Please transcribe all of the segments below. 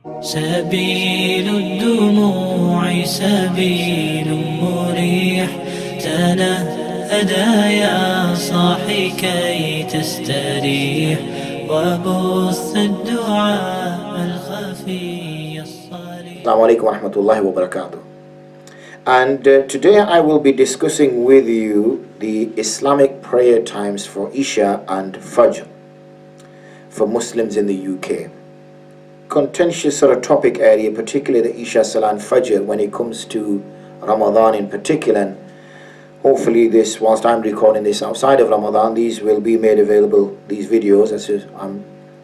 سبيل الدموع سبيل مريح تنهدى يا صاحي كي تستريح وبث الدعاء الخفي الصريح. Assalamu alaikum wa rahmatullahi wa barakatuh. And today I will be discussing with you the Islamic prayer times for Isha and Fajr for Muslims in the UK. Contentious sort of topic area, particularly the Isha Salah and Fajr when it comes to Ramadan in particular. And hopefully this, whilst I'm recording this outside of Ramadan, these will be made available, these videos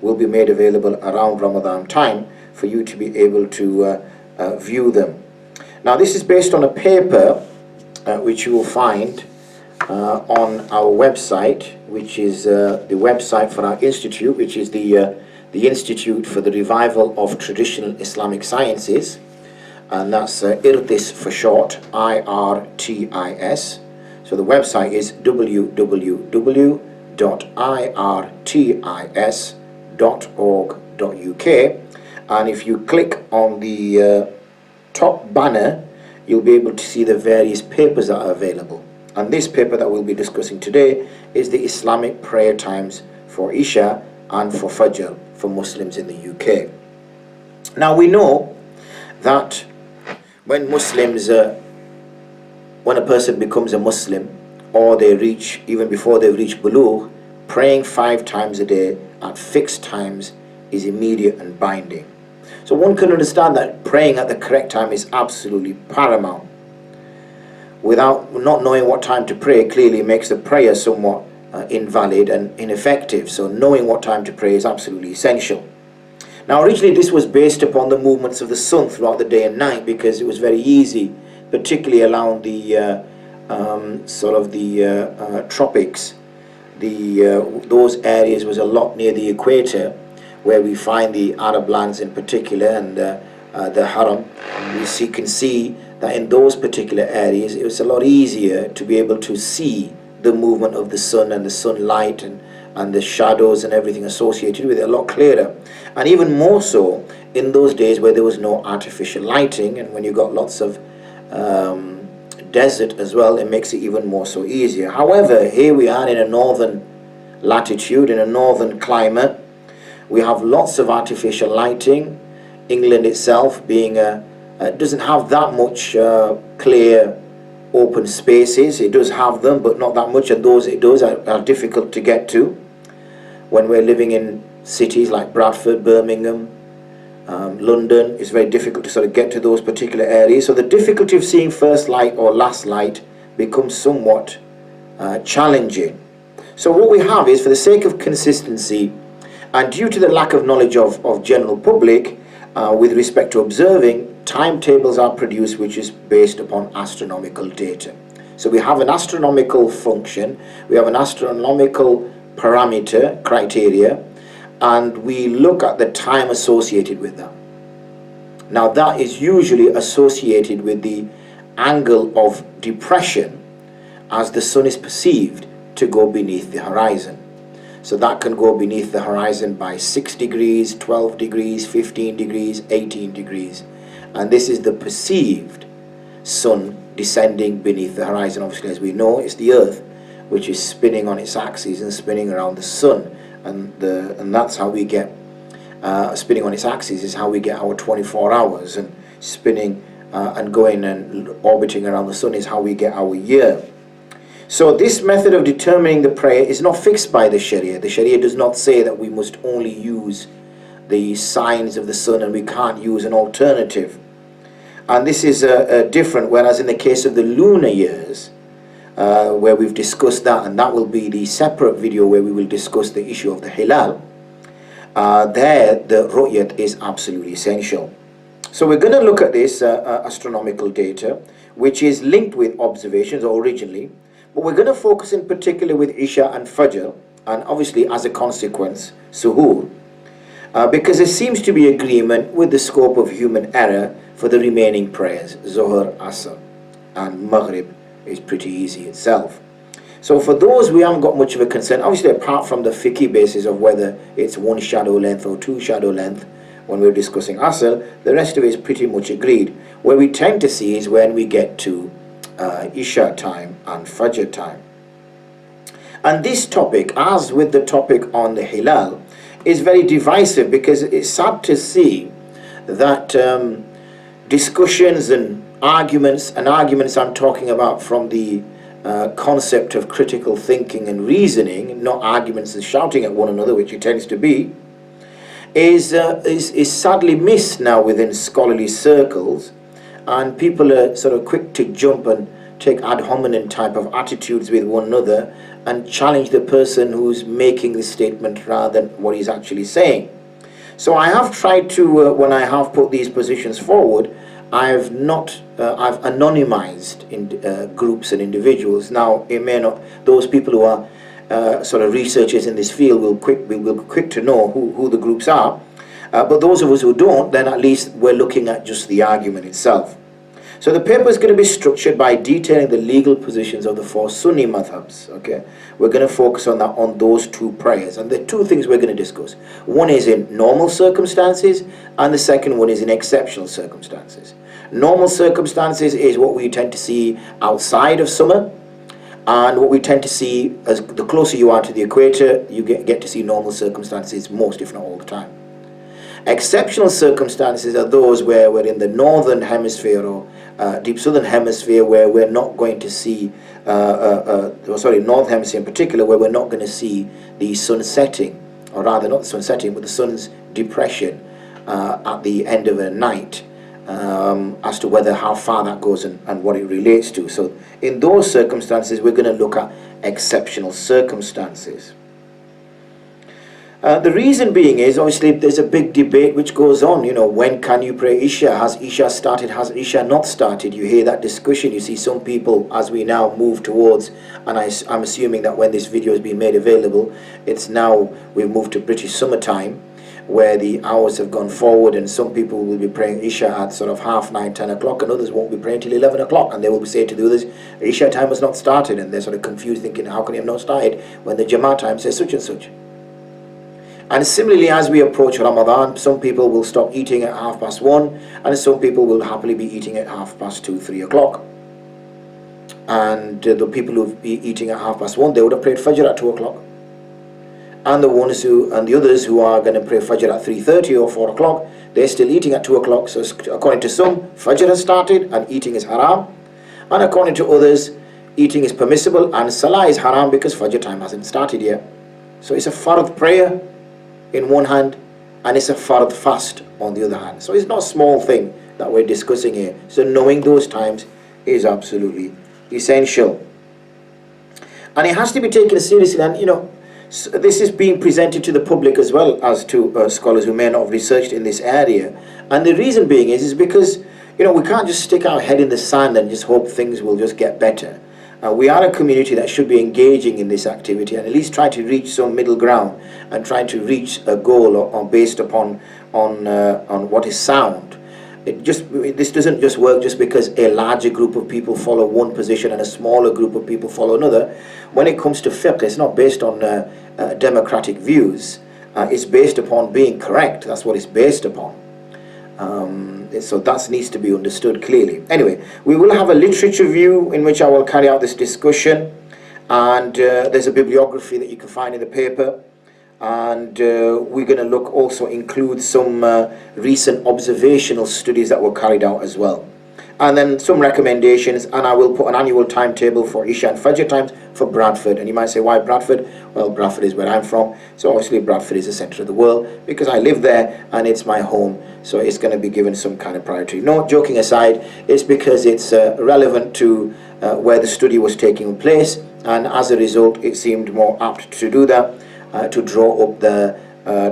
will be made available around Ramadan time for you to be able to view them. Now this is based on a paper which you will find on our website, which is the website for our institute, which is the Institute for the Revival of Traditional Islamic Sciences, and that's IRTIS for short, IRTIS. So the website is www.irtis.org.uk, and if you click on the top banner, you'll be able to see the various papers that are available. And this paper that we'll be discussing today is the Islamic prayer times for Isha and for Fajr for Muslims in the UK. Now we know that when Muslims, when a person becomes a Muslim, or they reach, even before they reach bulugh, praying 5 times a day at fixed times is immediate and binding. So one can understand that praying at the correct time is absolutely paramount. Without not knowing what time to pray clearly makes the prayer somewhat invalid and ineffective. So knowing what time to pray is absolutely essential. Now originally this was based upon the movements of the sun throughout the day and night, because it was very easy, particularly around the tropics. Those areas was a lot near the equator, where we find the Arab lands in particular, and the Haram. We can see that in those particular areas it was a lot easier to be able to see the movement of the sun and the sunlight and the shadows and everything associated with it a lot clearer. And even more so in those days where there was no artificial lighting, and when you got lots of desert as well, it makes it even more so easier. However, here we are in a northern latitude, in a northern climate. We have lots of artificial lighting. England itself being doesn't have that much clear open spaces. It does have them, but not that much, and those it does are difficult to get to when we're living in cities like Bradford, Birmingham, London. It's very difficult to sort of get to those particular areas. So the difficulty of seeing first light or last light becomes somewhat challenging. So what we have is, for the sake of consistency and due to the lack of knowledge of general public with respect to observing, timetables are produced which is based upon astronomical data. So we have an astronomical function, we have an astronomical parameter, criteria, and we look at the time associated with that. Now that is usually associated with the angle of depression as the sun is perceived to go beneath the horizon. So that can go beneath the horizon by 6 degrees, 12 degrees, 15 degrees, 18 degrees. And this is the perceived sun descending beneath the horizon. Obviously, as we know, it's the earth which is spinning on its axis and spinning around the sun. And that's how we get, spinning on its axis is how we get our 24 hours. And spinning and going and orbiting around the sun is how we get our year. So this method of determining the prayer is not fixed by the Sharia. The Sharia does not say that we must only use the signs of the sun and we can't use an alternative. And this is different, whereas in the case of the lunar years, where we've discussed that, and that will be the separate video where we will discuss the issue of the hilal, there the ru'yat is absolutely essential. So we're going to look at this astronomical data, which is linked with observations originally, but we're going to focus in particular with Isha and Fajr, and obviously as a consequence Suhoor, because there seems to be agreement with the scope of human error for the remaining prayers. Zuhr, Asr and Maghrib is pretty easy itself. So for those, we haven't got much of a concern, obviously, apart from the fiqhi basis of whether it's one shadow length or two shadow length, when we're discussing Asr. The rest of it is pretty much agreed. Where we tend to see is when we get to Isha time and Fajr time. And this topic, as with the topic on the Hilal, is very divisive, because it's sad to see that discussions and arguments I'm talking about from the concept of critical thinking and reasoning, not arguments and shouting at one another, which it tends to be, is sadly missed now within scholarly circles, and people are sort of quick to jump and take ad hominem type of attitudes with one another and challenge the person who's making the statement rather than what he's actually saying. So I have tried to, when I have put these positions forward, I've anonymized in groups and individuals. Now, it may not, those people who are sort of researchers in this field will be quick to know who the groups are. But those of us who don't, then at least we're looking at just the argument itself. So the paper is going to be structured by detailing the legal positions of the four Sunni madhhabs. Okay, we're going to focus on that, on those two prayers, and the two things we're going to discuss. One is in normal circumstances, and the second one is in exceptional circumstances. Normal circumstances is what we tend to see outside of summer, and what we tend to see as the closer you are to the equator, you get to see normal circumstances most, if not all the time. Exceptional circumstances are those where we're in the northern hemisphere or deep southern hemisphere, where we're not going to see, north hemisphere in particular, where we're not going to see the sun setting, or rather not the sun setting, but the sun's depression at the end of a night, as to whether how far that goes and what it relates to. So in those circumstances, we're going to look at exceptional circumstances. The reason being is, obviously, there's a big debate which goes on, when can you pray Isha? Has Isha started? Has Isha not started? You hear that discussion. You see some people, as we now move towards, and I'm assuming that when this video has been made available, we've moved to British summertime, where the hours have gone forward, and some people will be praying Isha at sort of 9:30, 10 o'clock, and others won't be praying till 11 o'clock, and they will say to the others, Isha time has not started, and they're sort of confused, thinking, how can it have not started when the Jama'ah time says such and such? And similarly, as we approach Ramadan, some people will stop eating at 1:30, and some people will happily be eating at 2:30, 3 o'clock. And the people who be eating at 1:30, they would have prayed Fajr at 2 o'clock. And the others who are going to pray Fajr at 3:30 or 4 o'clock, they're still eating at 2 o'clock. So according to some, Fajr has started and eating is haram. And according to others, eating is permissible and Salah is haram because Fajr time hasn't started yet. So it's a fard prayer in one hand, and it's a fard fast on the other hand. So it's not a small thing that we're discussing here. So knowing those times is absolutely essential, and it has to be taken seriously. And this is being presented to the public as well as to scholars who may not have researched in this area. And the reason being is because we can't just stick our head in the sand and just hope things will just get better. We are a community that should be engaging in this activity and at least try to reach some middle ground and try to reach a goal based upon what is sound. This doesn't just work just because a larger group of people follow one position and a smaller group of people follow another. When it comes to fiqh, it's not based on democratic views. It's based upon being correct. That's what it's based upon. So that needs to be understood clearly. Anyway, we will have a literature view in which I will carry out this discussion, and there's a bibliography that you can find in the paper, and we're going to also include some recent observational studies that were carried out as well, and then some recommendations, and I will put an annual timetable for Isha and Fajr times for Bradford. And you might say, why Bradford? Well, Bradford is where I'm from, so obviously Bradford is the centre of the world because I live there and it's my home, so it's going to be given some kind of priority. No, joking aside, it's because it's relevant to where the study was taking place, and as a result it seemed more apt to do that, to draw up the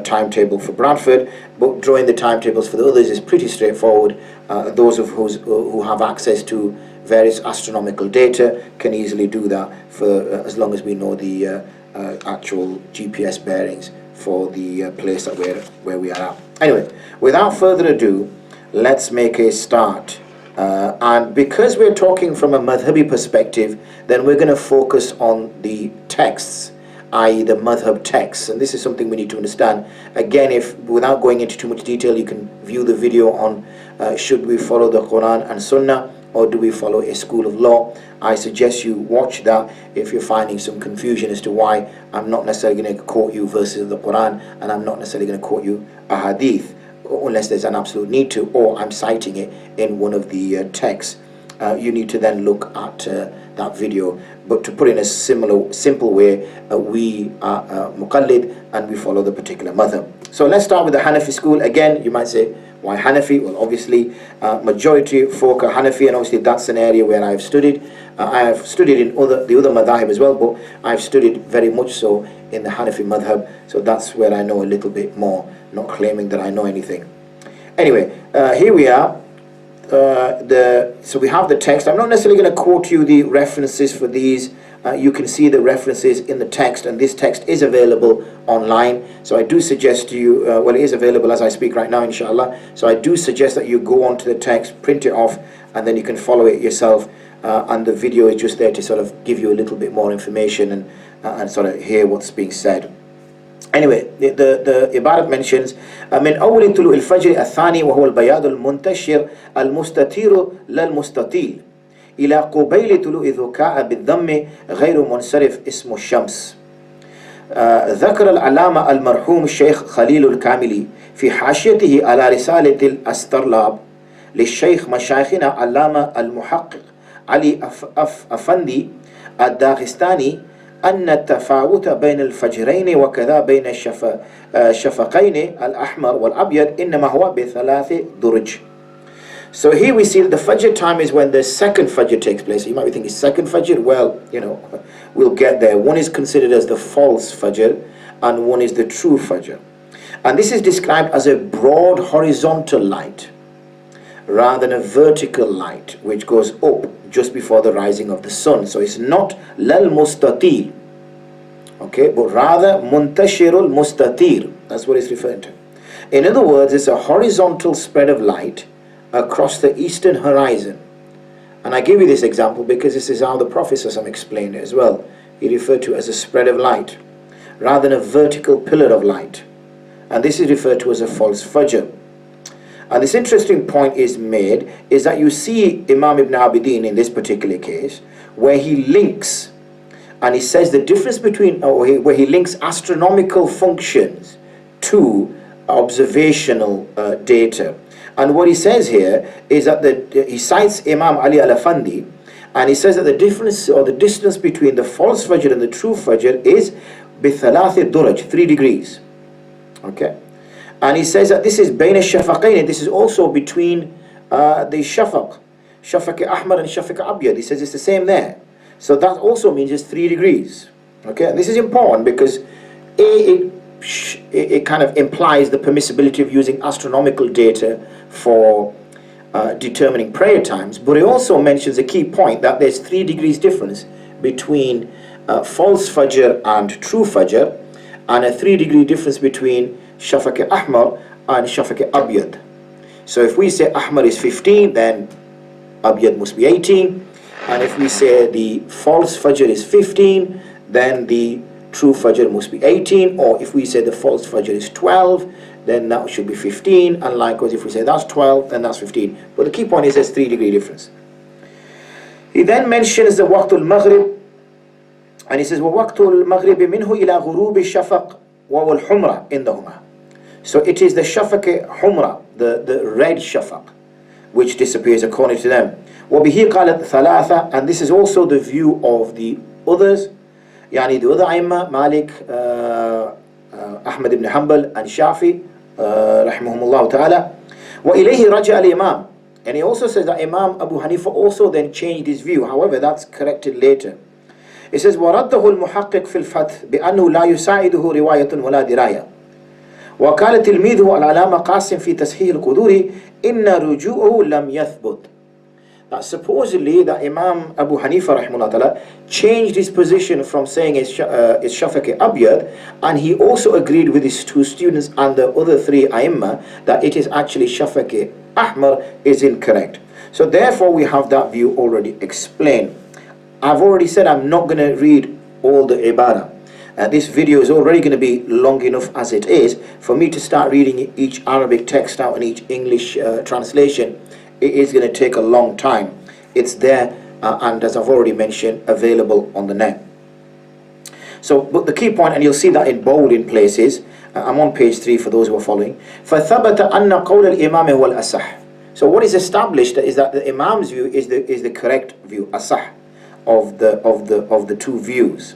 timetable for Bradford. But drawing the timetables for the others is pretty straightforward. Those of us who have access to various astronomical data can easily do that, for as long as we know the actual GPS bearings for the place that where we are at. Anyway, without further ado, let's make a start. And because we're talking from a madhhabi perspective, then we're going to focus on the texts i.e. the madhhab texts. And this is something we need to understand. Again, if without going into too much detail, you can view the video on should we follow the Quran and Sunnah, or do we follow a school of law. I suggest you watch that if you're finding some confusion as to why I'm not necessarily going to quote you verses of the Quran, and I'm not necessarily going to quote you a hadith, unless there's an absolute need to, or I'm citing it in one of the texts. You need to then look at that video. But to put it in a simple way, we are muqallid, and we follow the particular madhab. So let's start with the Hanafi school. Again, you might say, why Hanafi? Well, obviously, majority folk are Hanafi, and obviously that's an area where I've studied. I have studied in the other madhahib as well, but I've studied very much so in the Hanafi madhab, so that's where I know a little bit more, not claiming that I know anything. Anyway, here we are. So we have the text. I'm not necessarily going to quote you the references for these. You can see the references in the text, and this text is available online. So I do suggest to you, well, it is available as I speak right now, inshallah. So I do suggest that you go onto the text, print it off, and then you can follow it yourself. And the video is just there to sort of give you a little bit more information and sort of hear what's being said. Anyway, the Ibarat mentions من أول طلوع الفجر الثاني وهو البياض المنتشر المستطير للمستطيل إلى قبيل طلوع ذكاء بالضم غير منصرف اسم الشمس. ذكر العلامة المرحوم الشيخ خليل الكاملي في حاشيته على رسالة الأسترلاب للشيخ مشايخنا علامة المحقق علي أفندي الداغستاني أن التفاوت بين الفجرين وكذا بين الشفقين الأحمر والأبيض إنما هو بثلاث درج. So here we see that the Fajr time is when the second Fajr takes place. You might be thinking, second Fajr? Well, we'll get there. One is considered as the false Fajr, and one is the true Fajr. And this is described as a broad horizontal light, rather than a vertical light, which goes up just before the rising of the sun. So it's not lal mustatil, okay, but rather muntashirul mustatir. That's what it's referring to. In other words, it's a horizontal spread of light across the eastern horizon. And I give you this example because this is how the Prophet explained it as well. He referred to it as a spread of light rather than a vertical pillar of light. And this is referred to as a false Fajr. And this interesting point is made is that you see Imam Ibn Abidin in this particular case, where he links, and he says the difference between, where he links astronomical functions to observational data. And what he says here is that he cites Imam Ali al-Afandi, and he says that the difference or the distance between the false Fajr and the true Fajr is بثلاث درج, 3 degrees. Okay? And he says that this is بين الشفقين, this is also between the shafaq ahmar and shafaq abyad. He says it's the same there. So that also means it's 3 degrees. Okay, and this is important because it kind of implies the permissibility of using astronomical data for determining prayer times, but it also mentions a key point that there's 3 degrees difference between false Fajr and true Fajr, and a 3 degree difference between Shafaq Ahmar and Shafaq Abyad. So if we say Ahmar is 15, then Abyad must be 18. And if we say the false Fajr is 15, then the true Fajr must be 18. Or if we say the false Fajr is 12, then that should be 15. And likewise, if we say that's 12, then that's 15. But the key point is there's 3 degree difference. He then mentions the Waqtul Maghrib, and he says, وَوَقْتُ الْمَغْرِبِ مِنْهُ إِلَى غُرُوبِ الشَّفَقِ وَالْحُمْرَةِ عِنْدَهُمَا. So it is the Shafaq Humra, the red Shafaq, which disappears according to them. وَبِهِ قَالَتْ ثَلَاثَةً, and this is also the view of the others, يعني the other Aimma, Malik, Ahmad ibn Hanbal, and Shafi, rahimahumullah ta'ala. وَإِلَيْهِ رَجَعَ الْإِمَامِ, and he also says that Imam Abu Hanifa also then changed his view. However, that's corrected later. It says وَرَدَّهُ الْمُحَقِّقُ فِي الْفَتْحِ بِأَنَّهُ لَا يُسَاعِدُهُ رِوَايَةٌ وَلَا دِرَايَةٌ. وقال تلميذه العلامة قاسم في تصحيح القدور إن رجوعه لم يثبت. That supposedly that Imam Abu Hanifa rahimahullah ta'ala changed his position from saying it's Shafaq Abyad, and he also agreed with his 2 students and the other 3 Aimma that it is actually Shafaq Ahmar is incorrect. So therefore we have that view already explained. I've already said I'm not going to read all the Ibarah. This video is already going to be long enough as it is. For me to start reading each Arabic text out and each English translation, it is going to take a long time. It's there, and as I've already mentioned, available on the net. So, but the key point, and you'll see that in bold in places, I'm on page 3 for those who are following. فَثَبَتَ أَنَّ قَوْلَ الْإِمَامِ هُوَ الْأَصَحُ. So what is established is that the Imam's view is the correct view, asah, of the two views.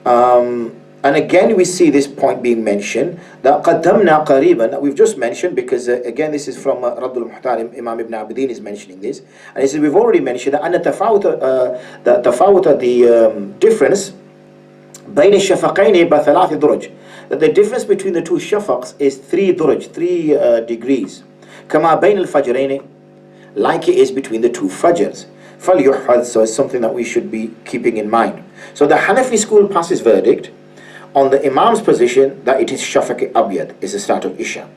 And again we see this point being mentioned, that قَدَّمْنَا قَرِيبًا, that we've just mentioned, because again this is from Raddul Muhtarim, Imam Ibn Abidin is mentioning this, and he says we've already mentioned that أَنَّ تَفَاوُتَ the difference بين الشفقين بثلاث درج, that the difference between the two shafaqs is 3 درج, 3 degrees, كما بين الفجرين, like it is between the two fajrs. فَلْيُحْفَظْ, so it's something that we should be keeping in mind. So the Hanafi school passes verdict on the Imam's position that it is Shafaq Abyad, is the start of Isha.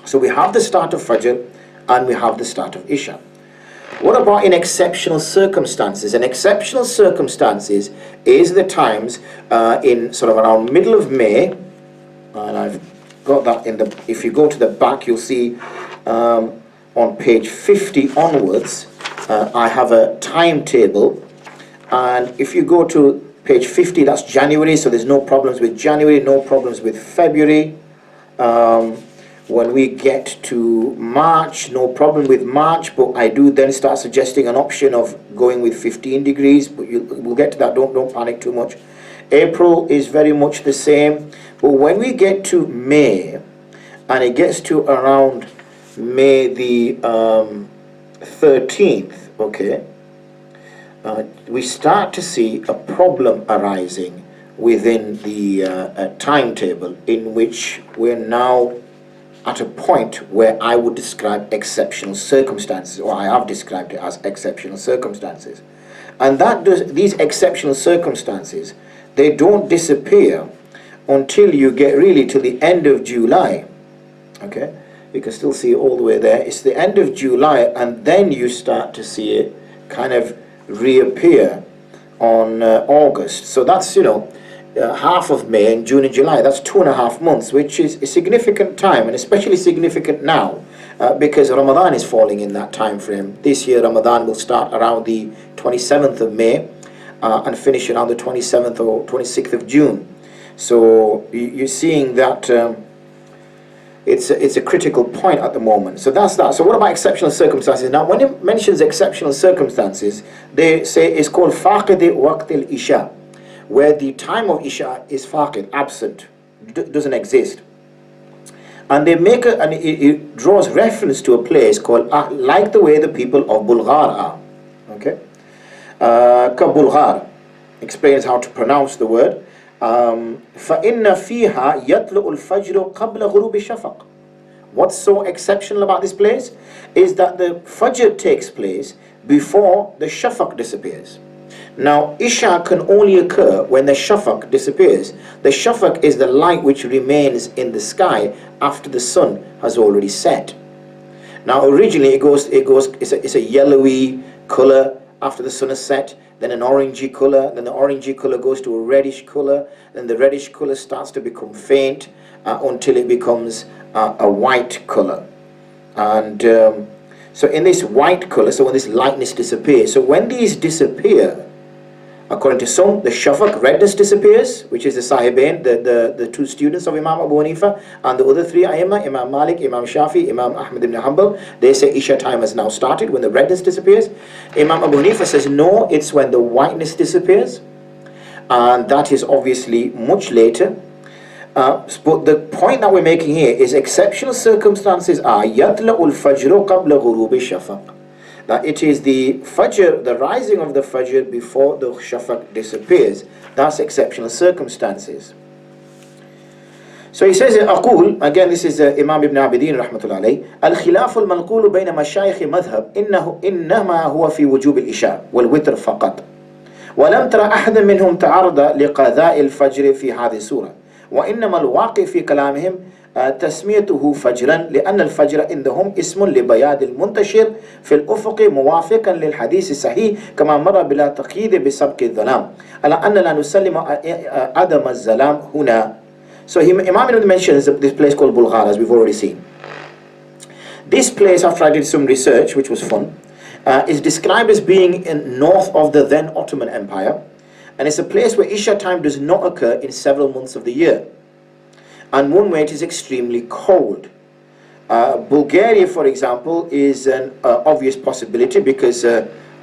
So we have the start of Fajr and we have the start of Isha. What about in exceptional circumstances? In exceptional circumstances is the times in sort of around middle of May, and I've got that in the, if you go to the back you'll see on page 50 onwards, I have a timetable, and if you go to page 50, that's January, so there's no problems with January, no problems with February. When we get to March, no problem with March, but I do then start suggesting an option of going with 15 degrees, but we'll get to that, don't panic too much. April is very much the same, but when we get to May, and it gets to around May the 13th, okay, we start to see a problem arising within the timetable, in which we're now at a point where I would describe exceptional circumstances, or I have described it as exceptional circumstances. And that these exceptional circumstances, they don't disappear until you get really to the end of July. Okay, you can still see it all the way there. It's the end of July, and then you start to see it kind of reappear on August. So that's, you know, half of May and June and July. That's 2.5 months, which is a significant time, and especially significant now because Ramadan is falling in that time frame. This year Ramadan will start around the 27th of May and finish around the 27th or 26th of June. So you're seeing that it's a critical point at the moment. So that's that. So what about exceptional circumstances? Now when it mentions exceptional circumstances, they say it's called faqid waqt al-isha, where the time of Isha is faqid, absent, doesn't exist. And they make and it draws reference to a place called, like the way the people of Bulgar are. Okay? Ka-Bulgar explains how to pronounce the word. فَإِنَّ فِيهَا يَطْلُعُ الْفَجْرُ قَبْلَ غُرُوبِ الشَّفَقِ. What's so exceptional about this place is that the Fajr takes place before the Shafaq disappears. Now, Isha can only occur when the Shafaq disappears. The Shafaq is the light which remains in the sky after the sun has already set. Now, originally it's a yellowy color after the sun has set, then an orangey color, then the orangey color goes to a reddish color, then the reddish color starts to become faint until it becomes a white color. And so in this white color, so when this lightness disappears, so when these disappear, according to some, the Shafaq, redness disappears, which is the Sahibain, the two students of Imam Abu Hanifa, and the other three Aimma, Imam Malik, Imam Shafi, Imam Ahmad ibn Hanbal, they say Isha time has now started when the redness disappears. Imam Abu Hanifa says no, it's when the whiteness disappears, and that is obviously much later. But the point that we're making here is exceptional circumstances are يَطْلَعُ الْفَجْرُ قَبْلَ غُرُوبِ الشَّفَقِ, that it is the Fajr, the rising of the Fajr before the Shafaq disappears. That's exceptional circumstances. So he says, أقول, again this is Imam Ibn Abidin rahmatullah alayhi, الخلاف المنقول بين مشايخ مذهب إنما هو في وجوب الإشاء والوتر فقط ولم ترى أحدا منهم تعرض لقضاء الفجر في هذه السورة وإنما الواقع في كلامهم تسميته فجرا لأن الفجر عندهم اسم لبياض المنتشر في الأفق موافقا للحديث الصحيح كما مر بلا تقييد بسبق الظلام على أن لا نسلم عدم الظلام هنا. So Imam mentions this place called Bulghar, as we've already seen. This place, after I did some research, which was fun, is described as being in north of the then Ottoman Empire, and it's a place where Isha time does not occur in several months of the year, and one where it is extremely cold. Bulgaria, for example, is an obvious possibility because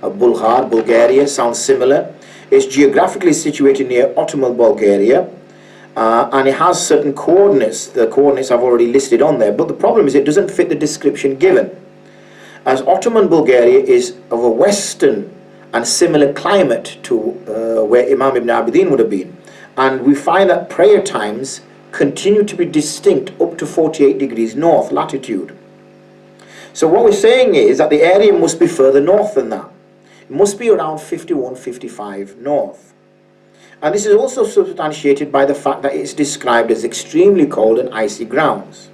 Bulghar, Bulgaria, sounds similar. It's geographically situated near Ottoman Bulgaria, and it has certain coordinates. The coordinates I've already listed on there, but the problem is it doesn't fit the description given, as Ottoman Bulgaria is of a western and similar climate to where Imam Ibn Abidin would have been, and we find that prayer times continue to be distinct up to 48 degrees north latitude. So what we're saying is that the area must be further north than that. It must be around 51, 55 north. And this is also substantiated by the fact that it's described as extremely cold and icy grounds.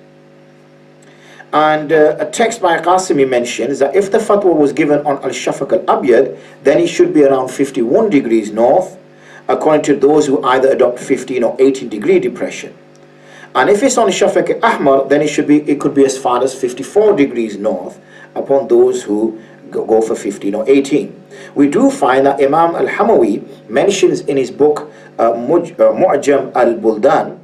And a text by Qasimi mentions that if the fatwa was given on Al-Shafaq al-Abyad, then it should be around 51 degrees north, according to those who either adopt 15 or 18 degree depression. And if it's on Shafaq al-Ahmar, then it could be as far as 54 degrees north upon those who go for 15 or 18. We do find that Imam al-Hamawi mentions in his book Mu'jam al-Buldan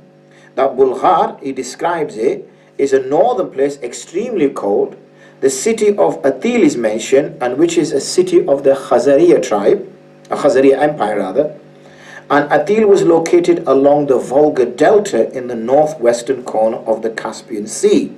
that Bulghar, he describes it, is a northern place extremely cold. The city of Atil is mentioned, and which is a city of the Khazariya tribe, a Khazariya empire rather. And Atil was located along the Volga Delta in the northwestern corner of the Caspian Sea.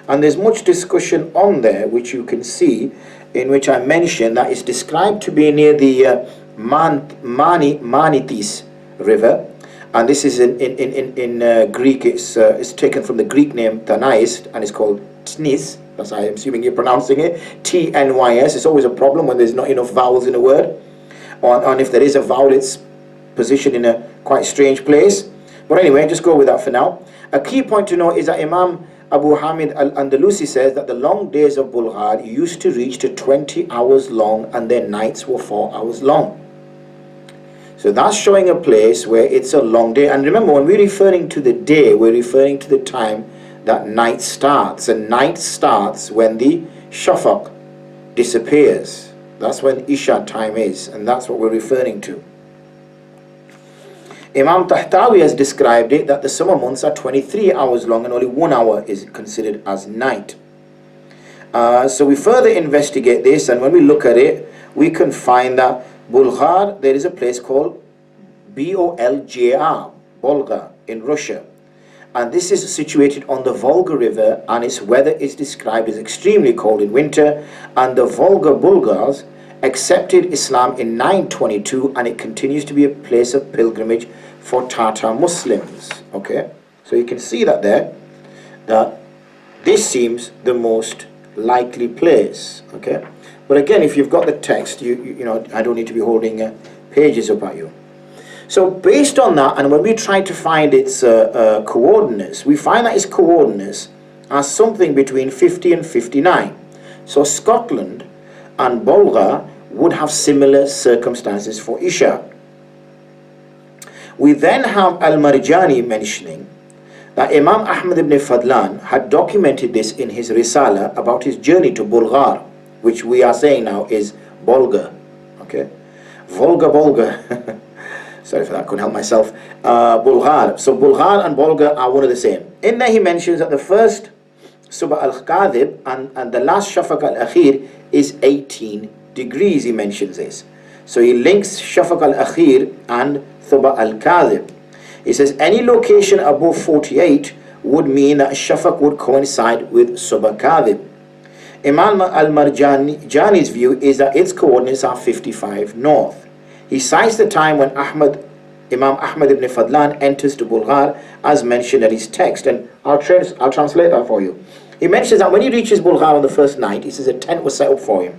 And there's much discussion on there, which you can see, in which I mentioned that it's described to be near the Manitis River. And this is in Greek, it's taken from the Greek name Tanais, and it's called Tnis. That's how I'm assuming you're pronouncing it. T-N-Y-S. It's always a problem when there's not enough vowels in a word. And if there is a vowel, it's positioned in a quite strange place. But anyway, just go with that for now. A key point to note is that Imam Abu Hamid al-Andalusi says that the long days of Bulghar used to reach to 20 hours long, and their nights were 4 hours long. So that's showing a place where it's a long day. And remember, when we're referring to the day, we're referring to the time that night starts. And night starts when the Shafaq disappears. That's when Isha time is, and that's what we're referring to. Imam Tahtawi has described it that the summer months are 23 hours long and only 1 hour is considered as night. So we further investigate this, and when we look at it, we can find that Bulghar, there is a place called Bolgar, Bolga, in Russia. And this is situated on the Volga River, and its weather is described as extremely cold in winter. And the Volga Bulgars accepted Islam in 922, and it continues to be a place of pilgrimage for Tatar Muslims. Okay, so you can see that there, that this seems the most likely place. Okay, but again, if you've got the text, you know, I don't need to be holding pages up at you. So based on that, and when we try to find its coordinates, we find that its coordinates are something between 50 and 59. So Scotland and Bulgar would have similar circumstances for Isha. We then have Al-Marjani mentioning that Imam Ahmad ibn Fadlan had documented this in his Risala about his journey to Bulgar, which we are saying now is Bolga. Okay, Volga. Sorry for that, couldn't help myself. Bulgar. So Bulgar and Bolga are one of the same. In there he mentions that the first Subh al-Qadib and the last Shafaq al-Akhir is 18 degrees, he mentions this. So he links Shafaq al-Akhir and Subh al-Qadib. He says any location above 48 would mean that Shafaq would coincide with Subh al-Qadib. Imam al-Marjani's view is that its coordinates are 55 north. He cites the time when Imam Ahmad ibn Fadlan enters to Bulgar, as mentioned in his text, and I'll translate that for you. He mentions that when he reaches Bulgar on the first night, he says a tent was set up for him.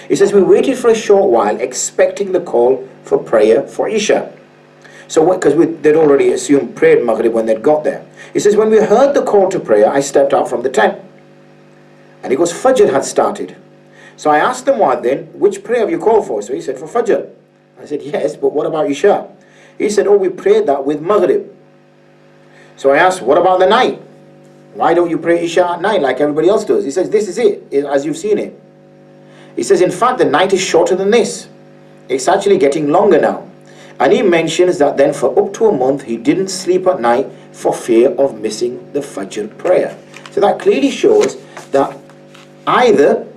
He says we waited for a short while, expecting the call for prayer for Isha. So because they'd already assumed prayed Maghrib when they'd got there. He says, when we heard the call to prayer, I stepped out from the tent. And he goes, Fajr had started. So I asked the Muaddin, which prayer have you called for? So he said, for Fajr. I said, yes, but what about Isha? He said, oh, we prayed that with Maghrib. So I asked, what about the night? Why don't you pray Isha at night like everybody else does? He says, this is it, as you've seen it. He says, in fact, the night is shorter than this. It's actually getting longer now. And he mentions that then for up to a month, he didn't sleep at night for fear of missing the Fajr prayer. So that clearly shows that either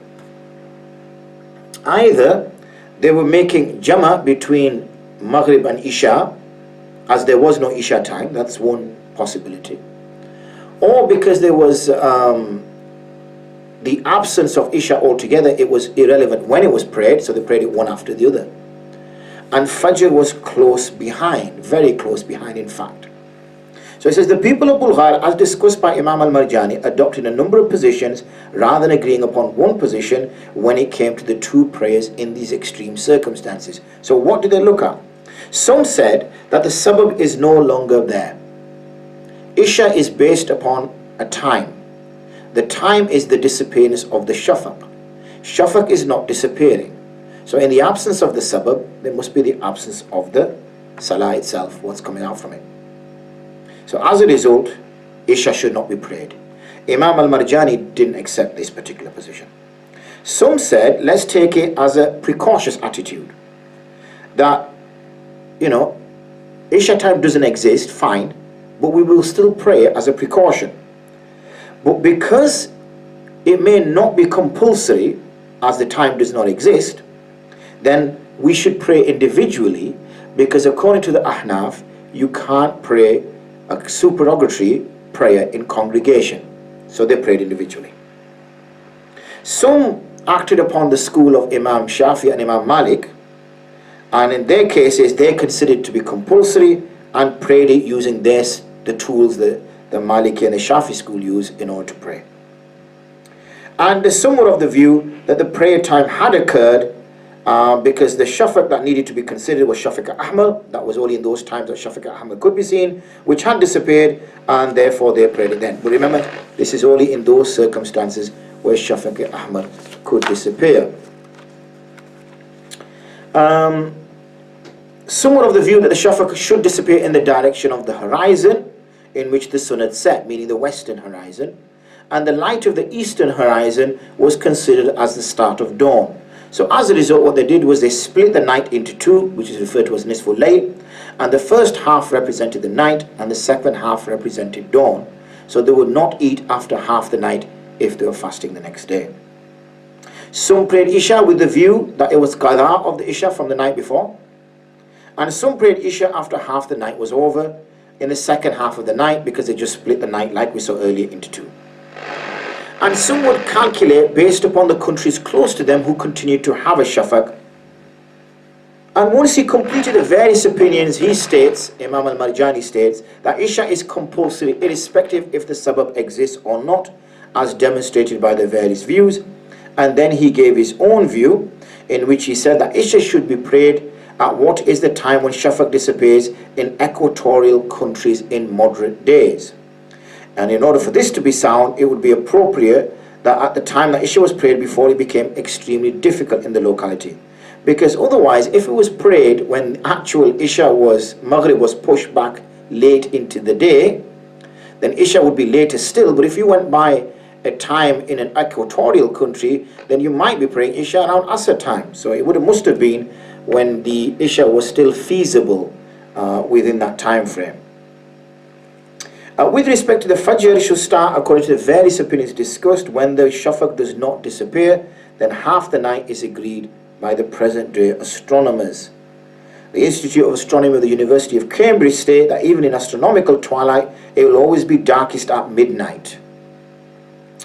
they were making Jama between Maghrib and Isha, as there was no Isha time, that's one possibility. Or because there was the absence of Isha altogether, it was irrelevant when it was prayed, so they prayed it one after the other. And Fajr was close behind, very close behind in fact. So it says, the people of Bulghar, as discussed by Imam al-Marjani, adopted a number of positions rather than agreeing upon one position when it came to the two prayers in these extreme circumstances. So what did they look at? Some said that the sabab is no longer there. Isha is based upon a time. The time is the disappearance of the shafaq. Shafaq is not disappearing. So in the absence of the sabab, there must be the absence of the salah itself, what's coming out from it. So as a result, Isha should not be prayed. Imam al-Marjani didn't accept this particular position. Some said, let's take it as a precautious attitude. That, Isha time doesn't exist, fine, but we will still pray as a precaution. But because it may not be compulsory, as the time does not exist, then we should pray individually, because according to the Ahnaf, you can't pray a supererogatory prayer in congregation. So they prayed individually. Some acted upon the school of Imam Shafi and Imam Malik, and in their cases they considered it to be compulsory and prayed it using the tools the Maliki and the Shafi school use in order to pray. And some were of the view that the prayer time had occurred because the shafaq that needed to be considered was shafaq ahmar. That was only in those times that shafaq ahmar could be seen, which had disappeared, and therefore they prayed it then. But remember, this is only in those circumstances where shafaq ahmar could disappear. Some were of the view that the shafaq should disappear in the direction of the horizon in which the sun had set, meaning the western horizon, and the light of the eastern horizon was considered as the start of dawn. So as a result, what they did was they split the night into two, which is referred to as nisful layl, and the first half represented the night and the second half represented dawn. So they would not eat after half the night if they were fasting the next day. Some prayed Isha with the view that it was qada of the Isha from the night before, and some prayed Isha after half the night was over in the second half of the night, because they just split the night like we saw earlier into two. And some would calculate based upon the countries close to them who continued to have a shafaq. And once he completed the various opinions, he states, Imam al-Marjani states, that Isha is compulsory irrespective if the sabab exists or not, as demonstrated by the various views. And then he gave his own view, in which he said that Isha should be prayed at what is the time when shafaq disappears in equatorial countries in moderate days. And in order for this to be sound, it would be appropriate that at the time that Isha was prayed before it became extremely difficult in the locality. Because otherwise, if it was prayed when actual Maghrib was pushed back late into the day, then Isha would be later still. But if you went by a time in an equatorial country, then you might be praying Isha around Asr time. So it must have been when the Isha was still feasible within that time frame. With respect to the Fajr, it should start according to the various opinions discussed. When the shafaq does not disappear, then half the night is agreed by the present day astronomers. The Institute of Astronomy of the University of Cambridge state that even in astronomical twilight, it will always be darkest at midnight.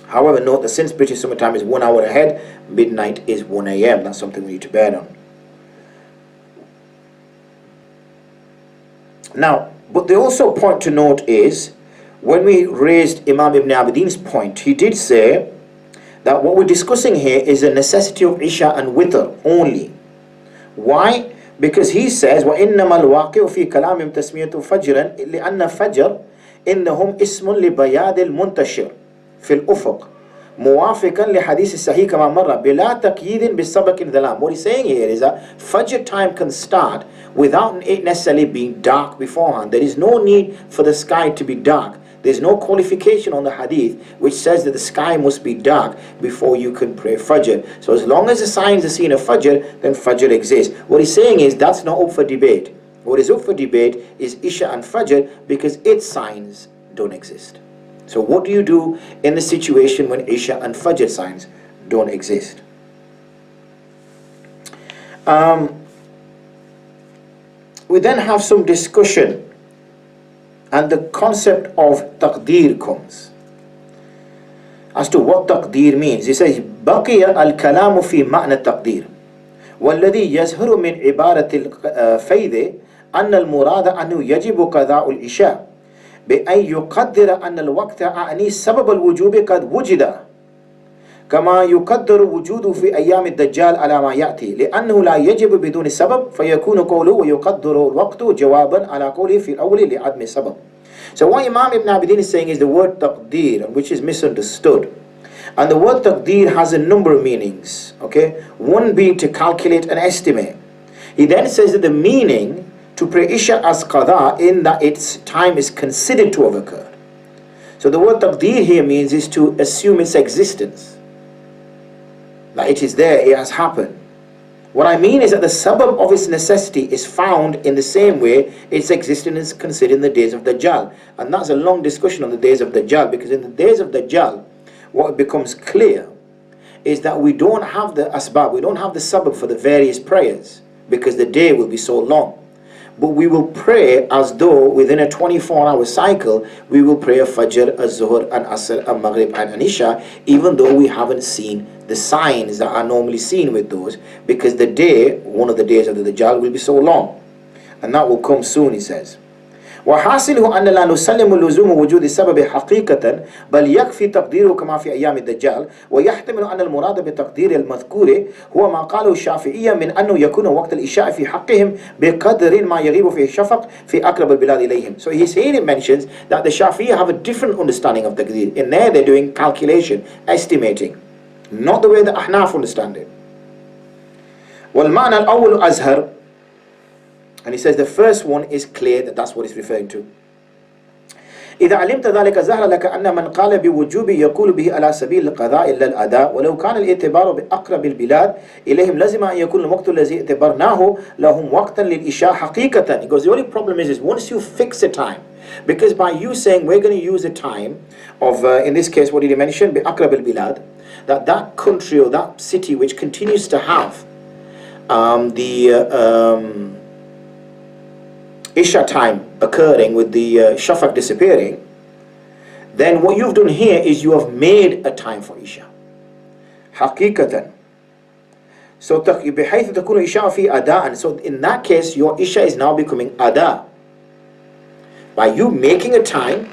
However, note that since British summertime is 1 hour ahead, midnight is 1 a.m. That's something we need to bear on. Now, but the also point to note is, when we raised Imam Ibn Abidin's point, he did say that what we're discussing here is the necessity of Isha and Witr only. Why? Because he says وإنما الواقع في كلامهم تسمية فجرا لأن فجر إنهم اسم لبياض المنتشر في الأفق موافقا لحديث الصحيح كما مر بلا تقييد بالسبق الظلام. What he's saying here is that Fajr time can start without it necessarily being dark beforehand. There is no need for the sky to be dark. There's no qualification on the hadith which says that the sky must be dark before you can pray Fajr. So as long as the signs are seen of Fajr, then Fajr exists. What he's saying is that's not up for debate. What is up for debate is Isha and Fajr because its signs don't exist. So what do you do in the situation when Isha and Fajr signs don't exist? We then have some discussion, and the concept of taqdeer comes as to what taqdeer means. He says بقي الكلام في معنى التقدير والذي يظهر من عبارة الفيذ أن المراد أنه يجب قضاء العشاء بأن يقدر أن الوقت أعني سبب الوجوب قد وجد كما يقدر وجوده في أيام الدجال على ما يأتي لأنه لا يجب بدون سبب فيكون قوله ويقدر الوقت جوابا على قوله في الأول لعدم سبب. So what Imam Ibn Abidin is saying is the word taqdeer, which is misunderstood. And the word taqdeer has a number of meanings. Okay, one being to calculate and estimate. He then says that the meaning to pray Isha as qada in that its time is considered to have occurred. So the word taqdeer here means is to assume its existence. That it is there, it has happened. What I mean is that the sabab of its necessity is found in the same way its existence is considered in the days of Dajjal. And that's a long discussion on the days of Dajjal, because in the days of Dajjal, what becomes clear is that we don't have the asbab, we don't have the sabab for the various prayers, because the day will be so long. But we will pray as though within a 24-hour cycle, we will pray a Fajr, a Zuhr, an Asr, a Maghrib, and an Isha, even though we haven't seen the signs that are normally seen with those, because the day, one of the days of the Dajjal, will be so long. And that will come soon, he says. وحاصله أن لا نسلم لزوم وجود السبب حقيقة بل يكفي تقديره كما في أيام الدجال ويحتمل أن المراد بالتقدير المذكور هو ما قاله الشافعية من أنه يكون وقت الإشاء في حقهم بقدر ما يغيب فيه الشفق في أقرب البلاد إليهم. So he's saying, it mentions that the Shafi'iyya have a different understanding of taqdeer. In there they're doing calculation, estimating, not the way the Ahnaf understand it. والمعنى الأول أزهر. And he says the first one is clear that that's what he's referring to. إذا علمت ذلك ظهر لك أن من قال بوجوب يقول به على سبيل القضاء إلا الأداء ولو كان الاعتبار بأقرب البلاد إليهم لازم أن يكون الوقت الذي اعتبرناه لهم وقتا للإشاء حقيقة. Because the only problem is once you fix a time, because by you saying we're going to use a time of in this case, what did he mention, بأقرب البلاد, that country or that city which continues to have the Isha time occurring with the Shafaq disappearing, then what you've done here is you have made a time for Isha حقيقة. So بحيث تكون إشاء في أداء. So in that case your Isha is now becoming Ada. By you making a time,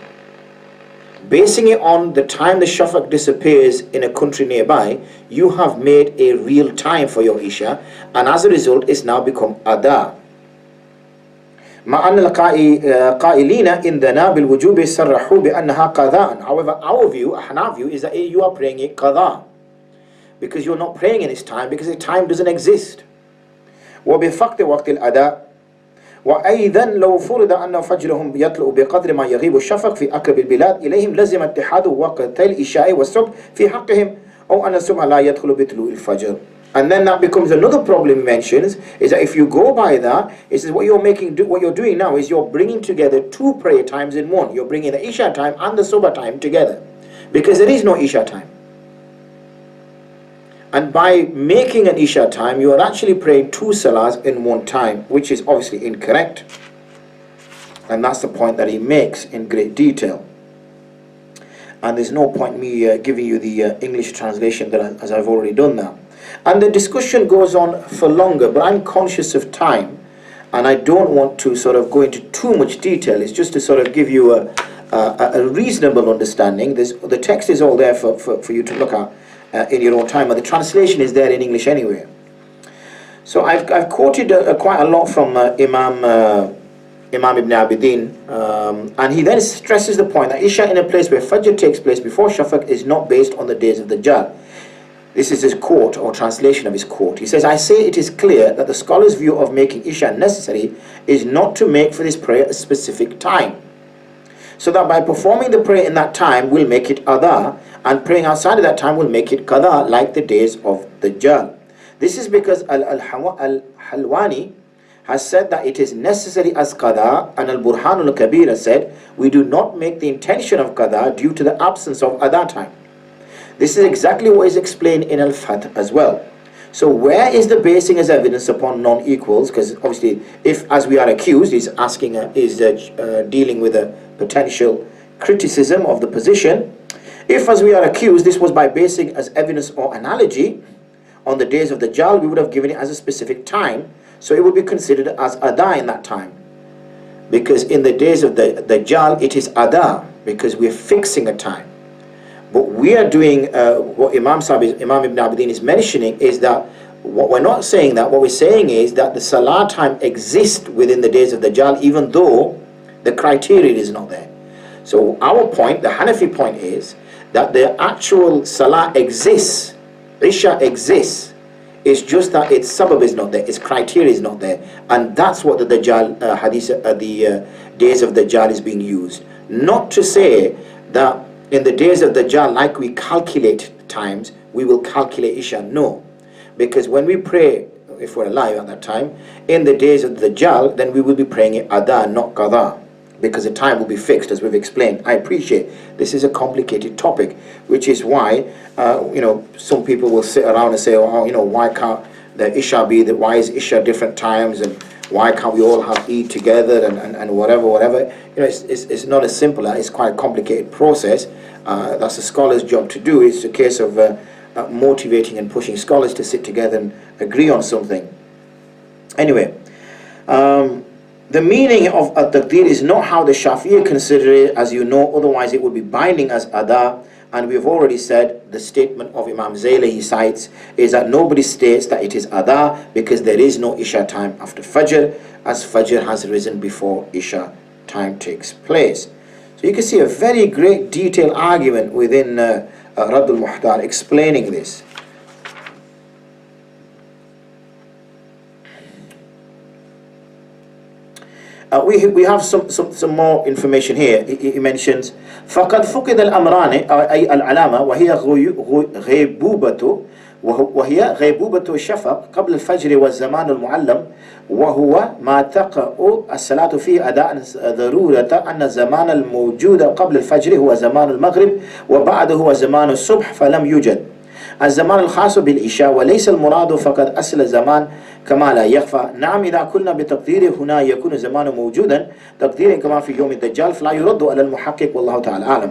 basing it on the time the Shafaq disappears in a country nearby, you have made a real time for your Isha, and as a result it's now become Ada. مع أن القائلين عندنا بالوجوب صرحوا بأنها قضاء. However, our view, Ahnaf view, is that you are praying it qadha, because you're not praying in its time, because the time doesn't exist. وبفقد وقت الأداء. وأيضا لو فرض أن فجرهم يطلع بقدر ما يغيب الشفق في أقرب البلاد إليهم لزم اتحاد وقت العشاء والصبح في حقهم أو أن الصبح لا يدخل بطلوع الفجر. And then that becomes another problem he mentions, is that if you go by that, it says what you're doing now is you're bringing together two prayer times in one. You're bringing the Isha time and the Subha time together, because there is no Isha time. And by making an Isha time, you are actually praying two Salahs in one time, which is obviously incorrect. And that's the point that he makes in great detail. And there's no point me giving you the English translation as I've already done that. And the discussion goes on for longer, but I'm conscious of time and I don't want to sort of go into too much detail. It's just to sort of give you a reasonable understanding. The text is all there for you to look at in your own time, and the translation is there in English anyway. So I've quoted quite a lot from Imam Ibn Abidin, and he then stresses the point that Isha in a place where Fajr takes place before Shafaq is not based on the days of the Dajjal. This is his quote or translation of his quote. He says, I say it is clear that the scholar's view of making Isha necessary is not to make for this prayer a specific time, so that by performing the prayer in that time will make it Adha, and praying outside of that time will make it Qadha, like the days of the Dajjal. This is because Al-Halwani has said that it is necessary as Qadha, and Al-Burhan al-Kabir has said, we do not make the intention of Qadha due to the absence of Adha time. This is exactly what is explained in Al-Fath as well. So where is the basing as evidence upon non-equals? Because obviously, if as we are accused, he's asking, dealing with a potential criticism of the position. If as we are accused, this was by basing as evidence or analogy on the days of the Dajjal, we would have given it as a specific time, so it would be considered as Adha in that time. Because in the days of the Dajjal, it is Adha, because we're fixing a time. But we are doing what Imam Ibn Abidin is mentioning is that what we're not saying that. What we're saying is that the Salah time exists within the days of the Dajjal, even though the criteria is not there. So our point, the Hanafi point, is that the actual Salah exists, Isha exists. It's just that its sabab is not there, its criteria is not there, and that's what the Dajjal hadith, the days of the Dajjal is being used. Not to say that in the days of the Dajjal, like we calculate times, we will calculate Isha. No, because when we pray, if we're alive at that time, in the days of the Dajjal, then we will be praying it Adha, not Qadha, because the time will be fixed, as we've explained. I appreciate this is a complicated topic, which is why some people will sit around and say, why can't the Isha be that? Why is Isha different times, and why can't we all have Eid together, and whatever. It's not as simple. It's quite a complicated process. That's a scholar's job to do. It's a case of motivating and pushing scholars to sit together and agree on something. Anyway, the meaning of taqdeer is not how the Shafi'i consider it, as you know, otherwise it would be binding as Adha. And we've already said the statement of Imam Zayli he cites is that nobody states that it is Adha, because there is no Isha time after Fajr, as Fajr has risen before Isha time takes place. So you can see a very great detailed argument within Radd al-Muhtar explaining this. We have some more information here. He mentions فقد فقد الأمران أي العلامة وهي غيبوبة الشفق قبل الفجر والزمان المعلم، وهو ما تقع الصلاة فيه أداء ضرورة أن الزمان الموجود قبل الفجر هو زمان المغرب وبعده هو زمان الصبح، فلم يوجد الزمان الخاص بالعشاء، وليس المراد فقط أصل الزمان كما لا يخفى. نعم إذا قلنا بتقدير هنا يكون الزمان موجودا تقدير كما في يوم الدجال فلا يرد على المحقق والله تعالى أعلم.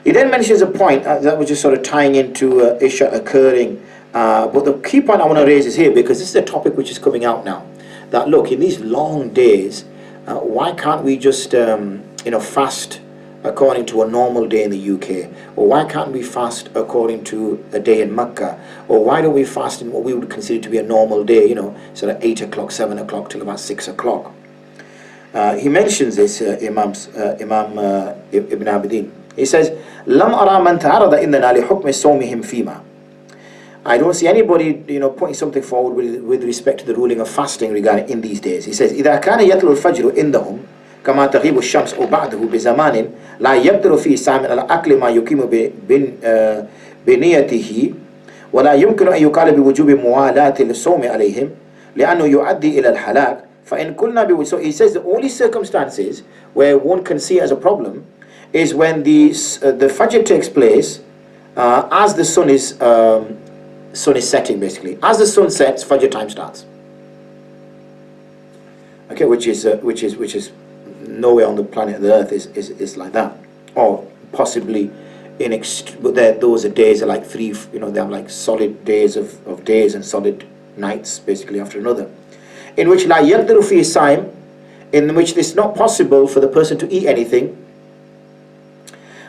He then mentions a point that was just sort of tying into Isha occurring, but the key point I want to raise is here, because this is a topic which is coming out now, that look, in these long days, why can't we just fast according to a normal day in the UK? Or why can't we fast according to a day in Mecca? Or why don't we fast in what we would consider to be a normal day, sort of 8 o'clock, 7 o'clock till about 6 o'clock? He mentions this, Imam Ibn Abidin. He says, لم أرى من تعرض إننا لحكم صومهم فيما. I don't see anybody, putting something forward with respect to the ruling of fasting regarding in these days. He says, إذا كان يطلع الفجر عندهم كما تغيب الشمس أو بعده بزمان لا يقدر فيه الصائم على أكل ما يقيم بنيته، ولا يمكن أن يقال بوجوب موالاة الصوم عليهم لأنه يؤدي إلى الهلاك. فإن قلنا So he says the only circumstances where one can see as a problem is when the Fajr takes place as the sun is setting, basically. As the sun sets, Fajr time starts. Okay, which is nowhere on the planet of the earth is like that, or possibly but those are days are like three. They have like solid days of days and solid nights, basically after another, in which la yaqdiru fi saim, in which it's not possible for the person to eat anything.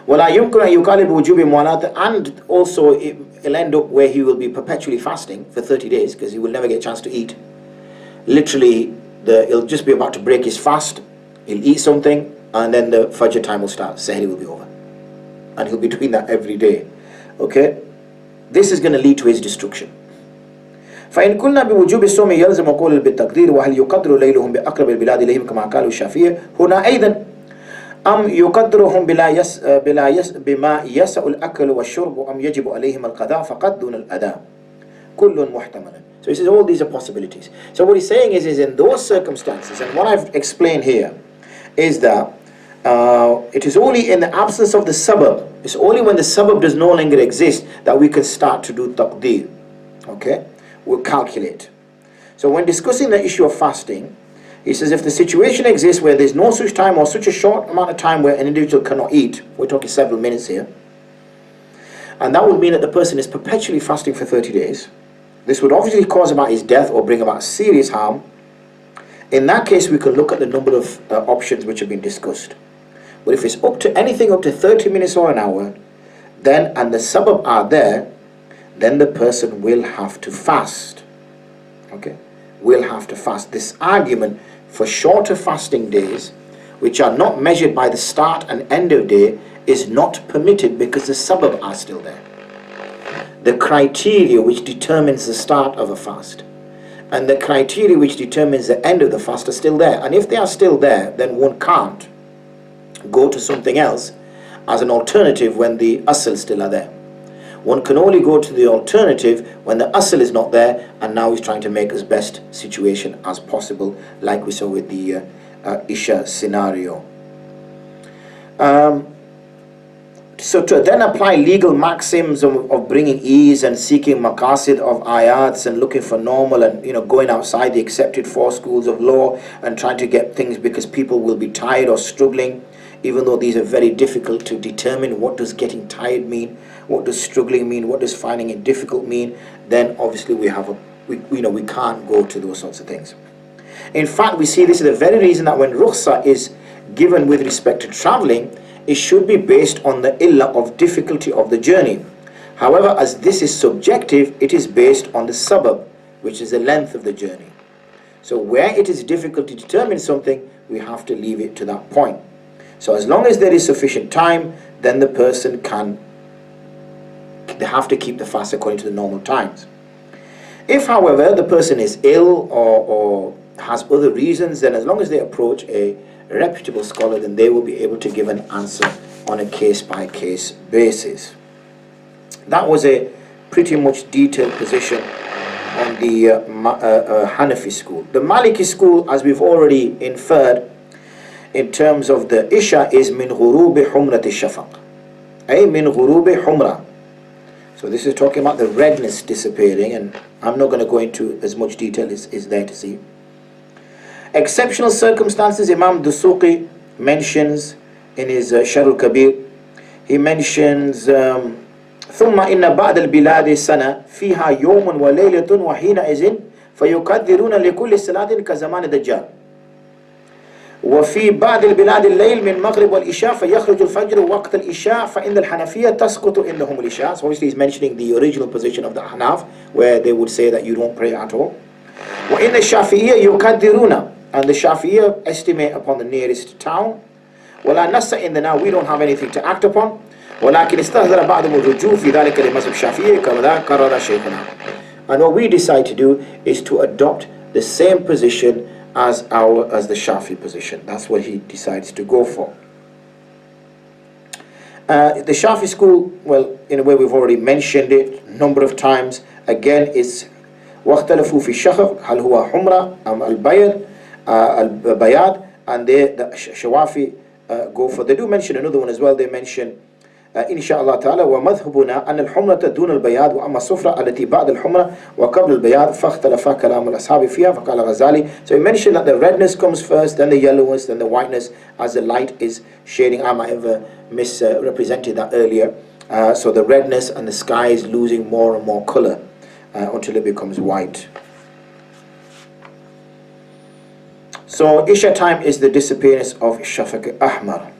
وَلَا يُمْكِنُ أَن يُقَالِ بِوُجُوبِ مُوَالَاةٍ, and also it'll end up where he will be perpetually fasting for 30 days because he will never get a chance to eat. Literally, he'll just be about to break his fast, he'll eat something, and then the Fajr time will start, Sehri will be over. And he'll be doing that every day. Okay? This is going to lead to his destruction. فإن كنا بوجوب الصوم يلزم قول بالتقدير وهل يقدر ليلهم بأقرب البلاد إليهم كما قالوا الشافعية هنا أيضا أم يقدرهم بما يسع الأكل والشرب أم يجب عليهم القضاء فقط دون الأداء كل محتمل. So he says all these are possibilities. So what he's saying is in those circumstances, and what I've explained here is that it is only in the absence of the sabab, it's only when the sabab does no longer exist that we can start to do taqdeer. Okay? We'll calculate. So when discussing the issue of fasting, he says if the situation exists where there's no such time or such a short amount of time where an individual cannot eat, we're talking several minutes here, and that would mean that the person is perpetually fasting for 30 days. This would obviously cause about his death or bring about serious harm. In that case, we can look at the number of options which have been discussed. But if it's up to anything up to 30 minutes or an hour, then, and the sabab are there, then the person will have to fast. Okay? Will have to fast. This argument for shorter fasting days, which are not measured by the start and end of day, is not permitted because the sabab are still there. The criteria which determines the start of a fast and the criteria which determines the end of the fast are still there. And if they are still there, then one can't go to something else as an alternative when the asl still are there. One can only go to the alternative when the asl is not there, and now he's trying to make as best situation as possible, like we saw with the Isha scenario. So to then apply legal maxims of bringing ease and seeking maqasid of ayats and looking for normal and going outside the accepted four schools of law and trying to get things because people will be tired or struggling, even though these are very difficult to determine. What does getting tired mean? What does struggling mean? What does finding it difficult mean? Then obviously we can't go to those sorts of things. In fact, we see this is the very reason that when rukhsa is given with respect to traveling, it should be based on the illah of difficulty of the journey. However, as this is subjective, it is based on the sabab, which is the length of the journey. So where it is difficult to determine something, we have to leave it to that point. So as long as there is sufficient time, then the person they have to keep the fast according to the normal times. If, however, the person is ill or has other reasons, then as long as they approach a reputable scholar, then they will be able to give an answer on a case-by-case basis. That was a pretty much detailed position on the Hanafi school. The Maliki school, as we've already inferred, in terms of the Isha, is min ghurubi humrati shafaq, ay min ghurubi humra. So this is talking about the redness disappearing, and I'm not going to go into as much detail as is there to see. Exceptional circumstances, Imam Dusuqi mentions in his Sharh al-Kabir. He mentions ثم إن بعد البلاد سنة فيها يوم وليلة وحينئذ فيقدرون لكل صلاة كزمان الدجال وفي بعد البلاد الليل من مغرب والإشاء فيخرج الفجر وقت الإشاء فإن الحنفية تسقط عندهم الإشاء. So obviously he's mentioning the original position of the Hanaf, where they would say that you don't pray at all. وإن الشافعية يقدرون, and the Shafi'iyya estimate upon the nearest town. ولا نص عندنا, we don't have anything to act upon. ولكن استهزر بعضهم الرجوع في ذلك لمذهب الشافعية كما قرر شيخنا. And what we decide to do is to adopt the same position as the Shafi position. That's what he decides to go for. The Shafi school, well, in a way we've already mentioned it a number of times. Again, is واختلفوا في الشخر هل هو حمرة أم البياض, and the Shawafi go for. They do mention another one as well. They mention إن شاء الله تعالى ومذهبنا أن الحمرة دون البياض وأما الصفرة التي بعد الحمرة وقبل البياض فاختلف كلام الأصحاب فيها فقال غزالي. So he mentioned that the redness comes first, then the yellowness, then the whiteness as the light is shading. I might have misrepresented that earlier. So the redness and the sky is losing more and more color until it becomes white. So Isha time is the disappearance of Shafaq Ahmar.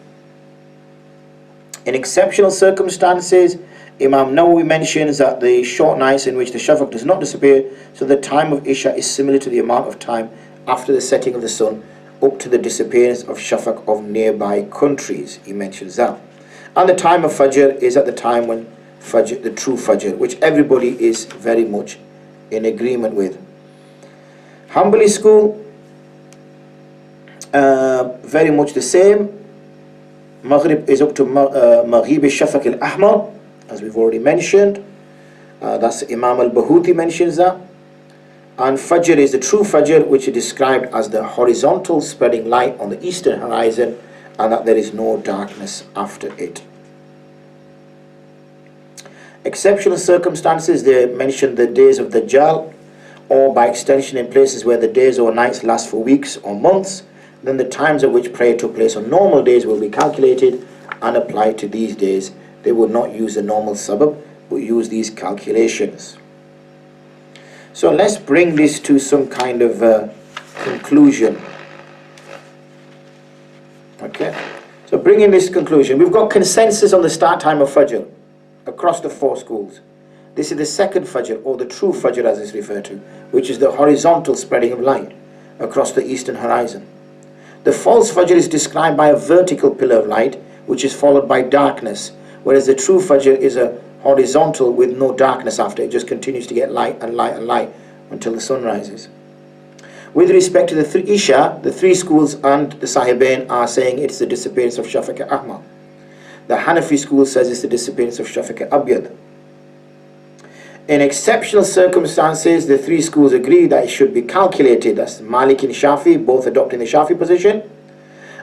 In exceptional circumstances, Imam Nawawi mentions that the short nights in which the shafaq does not disappear, so the time of Isha is similar to the amount of time after the setting of the sun up to the disappearance of shafaq of nearby countries. He mentions that. And the time of Fajr is at the time when Fajr, the true Fajr, which everybody is very much in agreement with. Hanbali school, very much the same. Maghrib is up to Maghrib al-Shafaq al-Ahmar, as we've already mentioned. That's Imam al-Bahuti mentions that. And Fajr is the true Fajr, which is described as the horizontal spreading light on the eastern horizon, and that there is no darkness after it. Exceptional circumstances, they mention the days of Dajjal, or by extension in places where the days or nights last for weeks or months. Then the times at which prayer took place on normal days will be calculated and applied to these days. They would not use the normal sabab, but use these calculations. So let's bring this to some kind of conclusion. Okay, so bringing this conclusion, we've got consensus on the start time of Fajr across the four schools. This is the second Fajr, or the true Fajr as it's referred to, which is the horizontal spreading of light across the eastern horizon. The false Fajr is described by a vertical pillar of light, which is followed by darkness, whereas the true Fajr is a horizontal with no darkness after. It just continues to get light and light and light until the sun rises. With respect to the Isha, the three schools and the Sahibain are saying it's the disappearance of Shafaq al-Ahmar. The Hanafi school says it's the disappearance of Shafaq al-Abyad. In exceptional circumstances, the three schools agree that it should be calculated. That's Malik and Shafi, both adopting the Shafi position,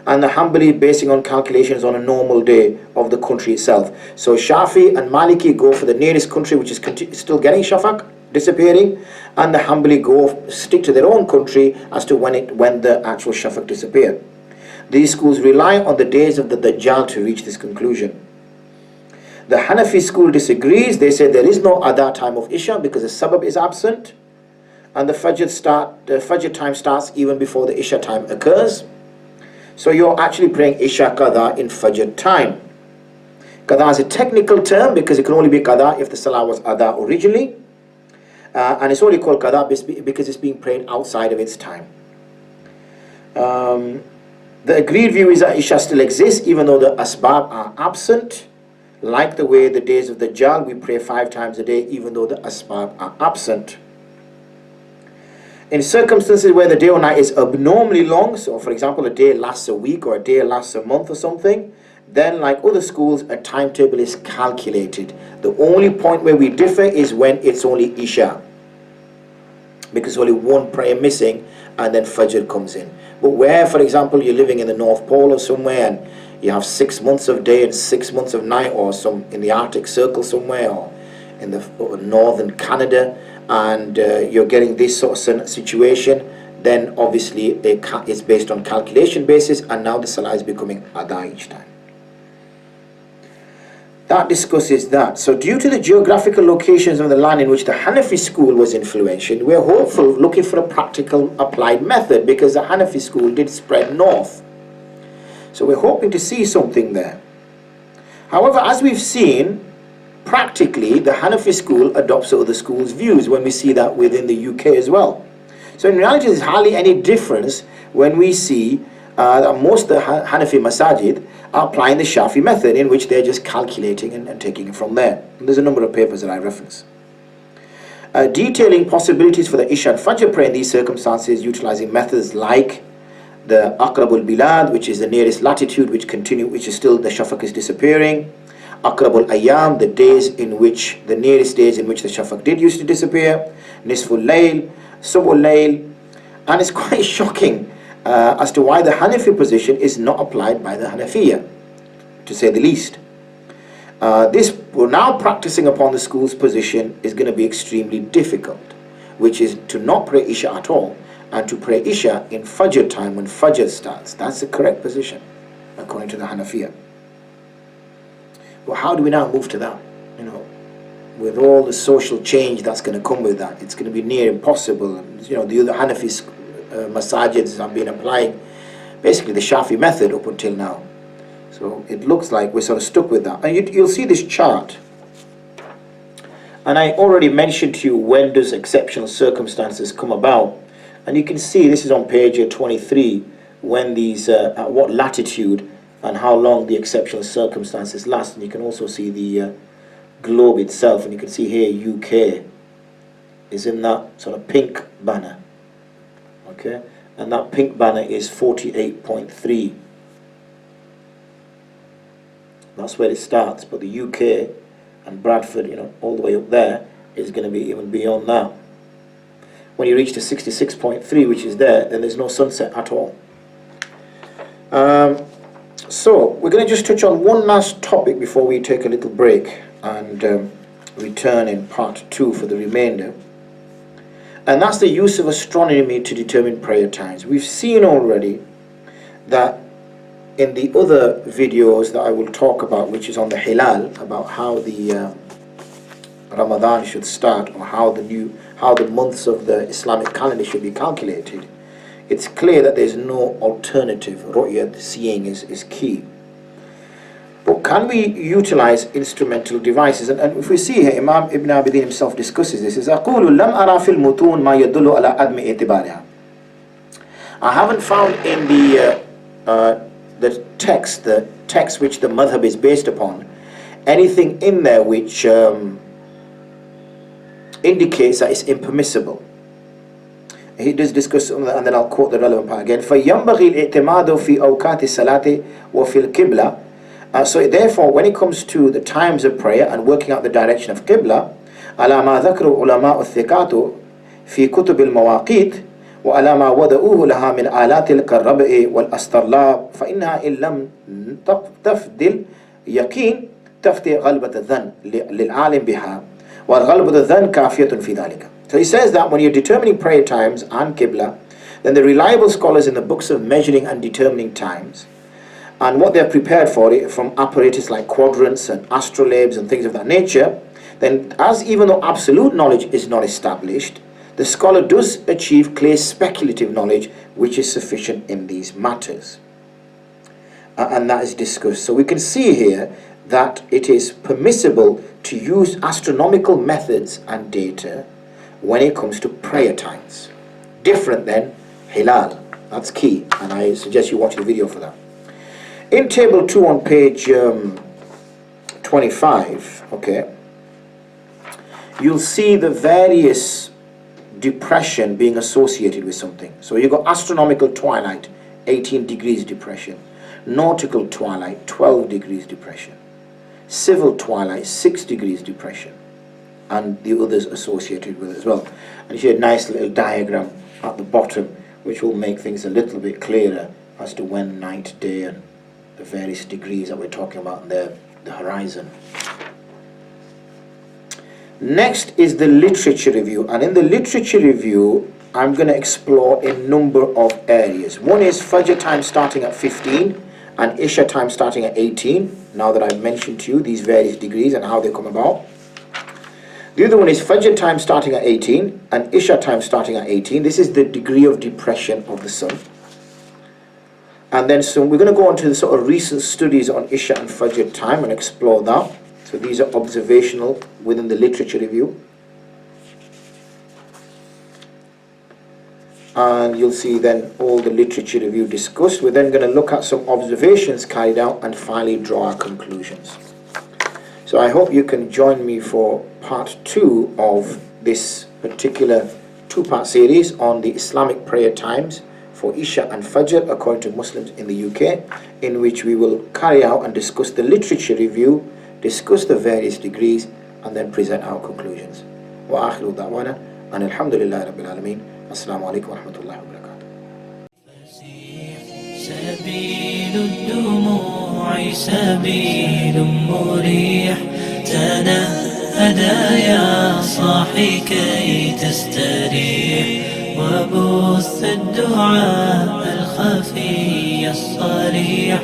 and the Hanbali basing on calculations on a normal day of the country itself. So Shafi and Maliki go for the nearest country, which is still getting Shafaq, disappearing, and the Hanbali stick to their own country as to when the actual Shafaq disappeared. These schools rely on the days of the Dajjal to reach this conclusion. The Hanafi school disagrees. They say there is no other time of Isha because the sabab is absent, and the Fajr time starts even before the Isha time occurs. So you're actually praying Isha Qadha in Fajr time. Qadha is a technical term because it can only be Qadha if the Salah was Adha originally, and it's only called Qadha because it's being prayed outside of its time. The agreed view is that Isha still exists even though the Asbab are absent. Like the way the days of the Dajjal, we pray 5 times a day even though the Asbab are absent. In circumstances where the day or night is abnormally long, so for example a day lasts a week or a day lasts a month or something, then like other schools a timetable is calculated. The only point where we differ is when it's only Isha, because only one prayer missing and then Fajr comes in. But where, for example, you're living in the North Pole or somewhere and you have 6 months of day and 6 months of night, or some in the Arctic Circle somewhere, or in the northern Canada, and you're getting this sort of situation, then obviously it's based on calculation basis, and now the Salah is becoming Adha each time. That discusses that. So due to the geographical locations of the land in which the Hanafi school was influential, we're hopeful, looking for a practical applied method, because the Hanafi school did spread north. So we're hoping to see something there. However, as we've seen, practically the Hanafi school adopts other schools' views when we see that within the UK as well. So in reality there's hardly any difference when we see that most of the Hanafi masajid are applying the Shafi method, in which they're just calculating and taking it from there. And there's a number of papers that I reference. Detailing possibilities for the Isha and Fajr prayer in these circumstances, utilizing methods like the Aqrabul Bilad, which is the nearest latitude, which is still the Shafaq is disappearing. Aqrabul Ayyam, the nearest days in which the Shafaq did used to disappear. Nisful Layl, Subul Layl. And it's quite shocking as to why the Hanafi position is not applied by the Hanafiya, to say the least. We're now practicing upon the school's position is going to be extremely difficult, which is to not pray Isha at all, and to pray Isha in Fajr time when Fajr starts. That's the correct position, according to the Hanafiya. Well, how do we now move to that? With all the social change that's going to come with that, it's going to be near impossible. The other Hanafi masajids have been applying basically the Shafi method up until now. So it looks like we're sort of stuck with that. And you'll see this chart. And I already mentioned to you when does exceptional circumstances come about. And you can see this is on page 23, when these, at what latitude and how long the exceptional circumstances last. And you can also see the globe itself. And you can see here UK is in that sort of pink banner. Okay, and that pink banner is 48.3. That's where it starts, but the UK and Bradford, you know, all the way up there is going to be even beyond that. When you reach to 66.3, which is there, then there's no sunset at all. So we're going to just touch on one last topic before we take a little break and return in part 2 for the remainder. And that's the use of astronomy to determine prayer times. We've seen already that in the other videos that I will talk about, which is on the Hilal, about how the Ramadan should start, or how the months of the Islamic calendar should be calculated, it's clear that there's no alternative. Ru'yat, seeing, is key. But can we utilize instrumental devices? And if we see here, Imam Ibn Abidin himself discusses this. He says, أقول لم أرى في المتون ما يدل على عدم اعتبارها. I haven't found in the text which the madhhab is based upon, anything in there which indicates that it's impermissible. He does discuss, and then I'll quote the relevant part again. فَيَنْبَغِي الْإِعْتِمَادُ فِي أَوْقَاتِ الصَّلَاةِ وَفِي الْقِبْلَةِ. So therefore, when it comes to the times of prayer and working out the direction of Qibla, على ما ذكر علماء الثقات في كتب المواقيت وعلى ما وضعوه لها من آلات كالربع والأسطرلاب، فإنها إن لم تفضل يقين تفتي غلبة الظن للعالم بها والغلبة الظن كافية في ذلك. So he says that when you're determining prayer times and Qibla, then the reliable scholars in the books of measuring and determining times, and what they're prepared for it from apparatus like quadrants and astrolabes and things of that nature, then as even though absolute knowledge is not established, the scholar does achieve clear speculative knowledge which is sufficient in these matters. And that is discussed. So we can see here that it is permissible to use astronomical methods and data when it comes to prayer times. Different than Hilal. That's key, and I suggest you watch the video for that. In table 2 on page 25, okay, you'll see the various depression being associated with something. So you've got astronomical twilight, 18 degrees depression. Nautical twilight, 12 degrees depression. Civil twilight, 6 degrees depression. And the others associated with it as well. And you see a nice little diagram at the bottom which will make things a little bit clearer as to when night, day, and the various degrees that we're talking about there, the horizon. Next is the literature review, and in the literature review I'm going to explore a number of areas. One is Fajr time starting at 15 and Isha time starting at 18, now that I've mentioned to you these various degrees and how they come about. The other one is Fajr time starting at 18 and Isha time starting at 18. This is the degree of depression of the sun. And then so we're going to go on to the sort of recent studies on Isha and Fajr time and explore that. So these are observational within the literature review. And you'll see then all the literature review discussed. We're then going to look at some observations carried out and finally draw our conclusions. So I hope you can join me for part 2 of this particular 2-part series on the Islamic prayer times for Isha and Fajr according to Muslims in the UK, in which we will carry out and discuss the literature review, discuss the various degrees, and then present our conclusions. Wa akhiru da'wana and alhamdulillahi rabbil alameen. Assalamu alaikum wa rahmatullahi wa barakatuh. سبيل الدموع سبيل مريح تنهدى يا صاحي كي تستريح وبث الدعاء الخفي الصريح